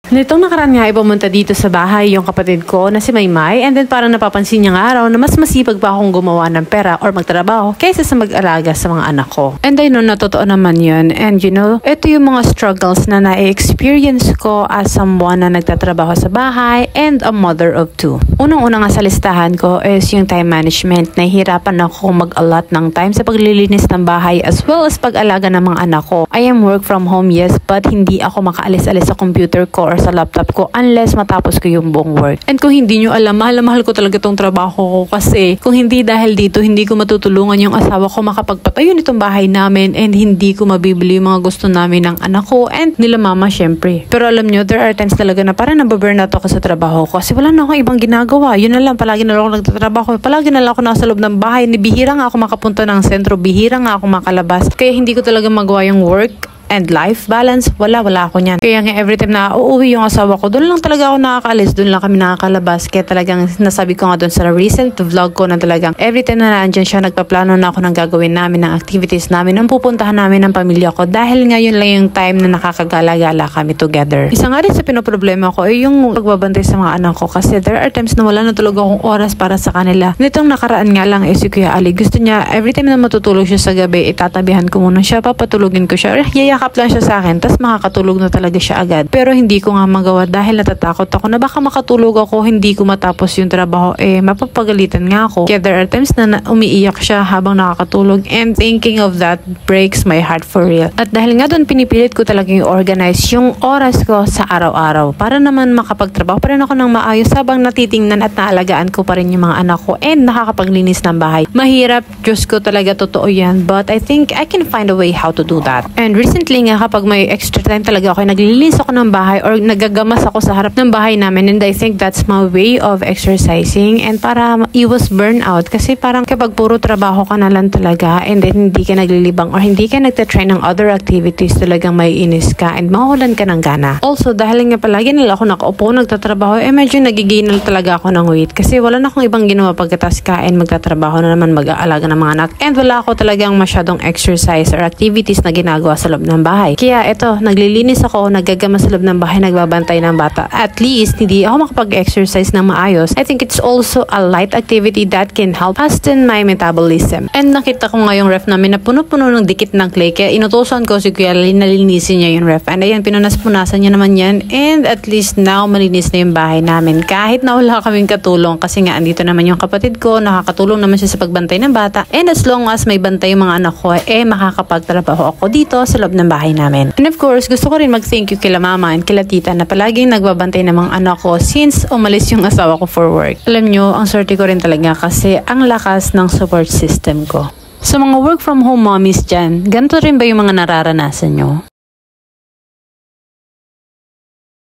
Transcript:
Nitong nakaraan nga ay pumunta dito sa bahay yung kapatid ko na si Maymay, and then parang napapansin niya nga araw na mas masipag pa akong gumawa ng pera or magtrabaho kaysa sa mag-alaga sa mga anak ko. And I know na totoo naman yun, and you know, ito yung mga struggles na na-experience ko as someone na nagtatrabaho sa bahay and a mother of two. Unang-una nga sa listahan ko is yung time management. Nahihirapan ako mag-allot ng time sa paglilinis ng bahay as well as pag-alaga ng mga anak ko. I am work from home, yes, but hindi ako makaalis-alis sa computer ko or sa laptop ko unless matapos ko yung buong work. And kung hindi nyo alam, mahal ko talaga itong trabaho ko kasi kung hindi dahil dito, hindi ko matutulungan yung asawa ko makapagpatayo nitong bahay namin, and hindi ko mabibili yung mga gusto namin ng anak ko and nila mama syempre. Pero alam nyo, there are times talaga na parang nababurnout ako sa trabaho ko kasi wala na akong ibang ginagawa. Yun na lang, palagi na lang ako nagtatrabaho. Palagi na lang ako nasa loob ng bahay. Bihira nga ako makapunta ng sentro, bihira nga ako makalabas. Kaya hindi ko talaga magawa yung work and life balance, wala ako niyan. Kaya nga every time na uuwi yung asawa ko, doon lang talaga ako nakakaalis, doon lang kami nakakalabas. Kaya talagang nasabi ko nga doon sa recent vlog ko na talagang every time na nandyan siya, nagpaplano na ako ng gagawin namin, ng activities namin, ng pupuntahan namin ng pamilya ko, dahil ngayon lang yung time na nakakagala-gala kami together. Isa nga rin sa pinoproblema ko ay yung pagbabantay sa mga anak ko, kasi there are times na wala na talaga akong oras para sa kanila. Nitong nakaraan nga lang si Kuya Ali, gusto niya every time na matutulog siya sa gabi, itatabihan ko muna siya, papatulugin ko siya, yakap lang siya sa akin, tas makakatulog na talaga siya agad. Pero hindi ko nga magawa dahil natatakot ako na baka makatulog ako, hindi ko matapos yung trabaho, mapapagalitan nga ako. Kaya there are times na umiiyak siya habang nakakatulog, and thinking of that breaks my heart for real. At dahil nga doon, pinipilit ko talaga yung organize yung oras ko sa araw-araw para naman makapagtrabaho pa rin ako ng maayos habang natitingnan at naalagaan ko pa rin yung mga anak ko and nakakapaglinis ng bahay. Mahirap, Diyos ko, talaga totoo yan, but I think I can find a way how to do that. And recently nga, kapag may extra time talaga ako, naglilinis ako ng bahay or nagagamas ako sa harap ng bahay namin, and I think that's my way of exercising and para iwas burnout, kasi parang kapag puro trabaho ka na lang talaga and then hindi ka naglilibang or hindi ka nagtatry ng other activities, talagang may inis ka and mawawalan ka ng gana. Also, dahil nga palagi nila ako nakaupo, nagtatrabaho, medyo nagigain na talaga ako ng weight kasi wala na akong ibang ginawa pagkatas kain, magtatrabaho na naman, mag-aalaga ng mga anak, and wala ako talagang masyadong exercise or activities na ginagawa sa loob ng bahay. Kaya eto, naglilinis ako, naggagama sa loob ng bahay, nagbabantay ng bata. At least, hindi ako makapag-exercise ng maayos. I think it's also a light activity that can help hasten my metabolism. And nakita ko nga yung ref namin na puno-puno ng dikit ng clay. Kaya inutusan ko si Kuya Ali, nalinisin niya yung ref. And ayan, pinunas-punasan niya naman yan. And at least now, malinis na yung bahay namin. Kahit na wala kaming katulong. Kasi nga, andito naman yung kapatid ko, nakakatulong naman siya sa pagbantay ng bata. And as long as may bantay yung mga anak ko, makakapagtrabaho ako dito sa loob ng bahay namin. And of course, gusto ko rin mag-thank you kila mama and kila tita na palaging nagbabantay ng mga anak ko since umalis yung asawa ko for work. Alam nyo, ang swerte ko rin talaga kasi ang lakas ng support system ko. Sa mga work from home mommies dyan, ganito rin ba yung mga nararanasan nyo?